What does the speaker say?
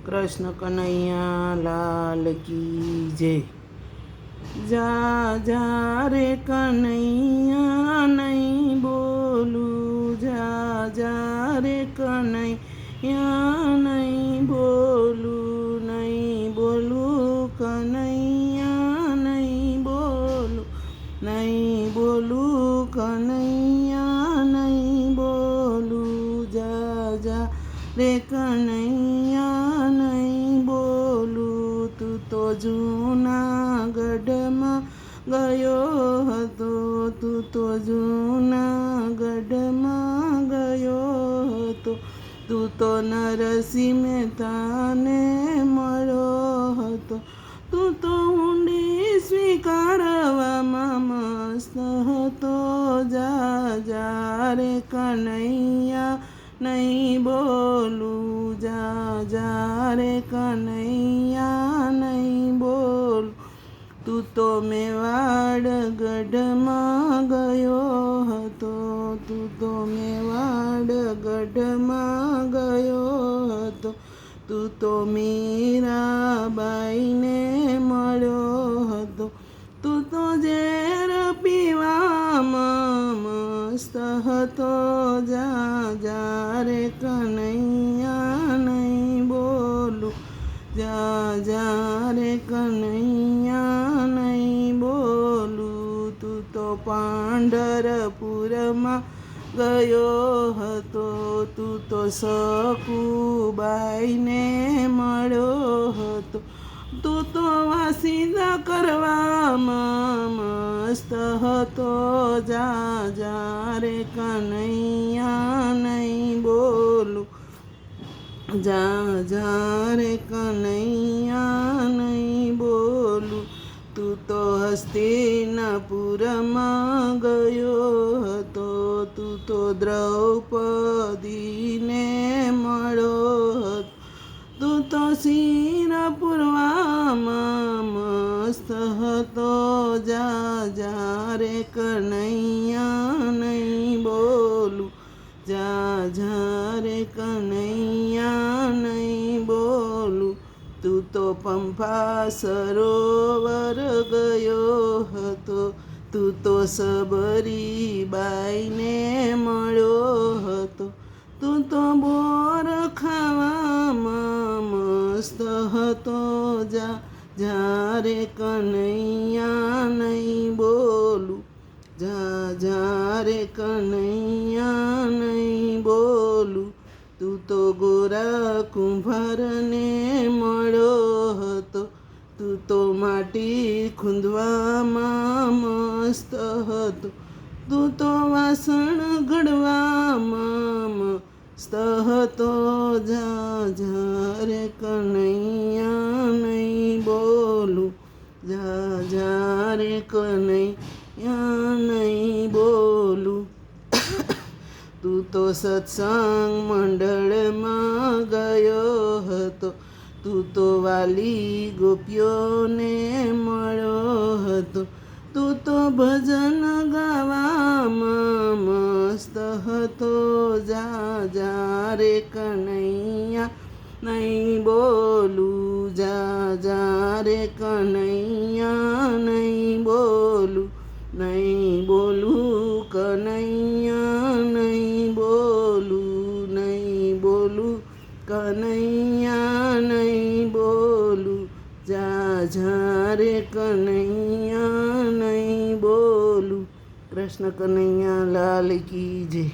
કૃષ્ણ કનૈયા લાલ કી જય. જા જા રે કનૈયા નહીં બોલું, જા જા રે કનૈયા નહીં બોલું, નહીં બોલું કનૈયા નહીં બોલું, નહીં બોલું કનૈયા નહીં બોલું, જા જા રે કનૈયા નહીં બોલું. તું તો જૂનાગઢમાં ગયો હતો, તું તો જૂનાગઢમાં ગયો હતો, તું તો નરસિંહ મહેતાને મળ્યો હતો, તું તો ઊંડી સ્વીકારવામાં મસ્ત હતો. જા જા રે કનૈયા નહીં બોલું, જા જા રે કનૈયા નહીં બોલું. તું તો મેવાડ ગઢમાં ગયો હતો, તું તો મેવાડ ગઢમાં ગયો હતો, તું તો મીરાબાઈને મળ્યો હતો, તું તો ઝેર પીવામાં મસ્ત હતો. જા જા રે કનૈયા નહીં બોલું, જા જા રે કનૈયા નહીં બોલું. તું તો પાંઢરપુરમાં ગયો હતો, તું તો સકુબાઈને મળ્યો હતો, તું તો વાસીદા કરવામાં મસ્ત હતો. જા જા રે કનૈયા નહીં બોલું, જા જા રે કનૈયા નહીં બોલું. તું તો હસ્તિનાપુરમાં ગયો હતો, તું તો દ્રૌપદીને મળ્યો હતો, તું તો શિરપુરમાં મસ્ત હતો. જા જા રે કનૈયા નહીં બોલું, જા જા રે કનૈયા નહીં બોલું. તું તો પંપા સરોવર ગયો હતો, તું તો સબરીબાઈને મળ્યો હતો, તું તો બોર ખાવામાં મસ્ત હતો. જા જા રે કનૈયા નહીં બોલું, જા જા રે કનૈયા નહીં બોલું. તું તો ગોરા કુંભારને મળ્યો હતો, તું તો માટી ખૂંદવામાં મસ્ત હતો, તું તો વાસણ ઘડવામાં મસ્ત હતો. જા જા રે કનૈયા નહીં બોલું, જા જા રે કનૈયા નહીં બોલું. તું તો સત્સંગ મંડળમાં ગયો હતો, તું તો વાલી ગોપીઓને મળ્યો હતો, તું તો ભજન ગાવામાં મસ્ત હતો. જા જા રે કનૈયા નહીં બોલું, જા જા રે કનૈયા નહીં બોલું, નહીં બોલું કનૈયા નહીં બોલું, નહીં બોલું કનૈયા નહીં બોલું. જા જા રે કનૈયા નહીં બોલું. કૃષ્ણ કનૈયા લાલ કી જય.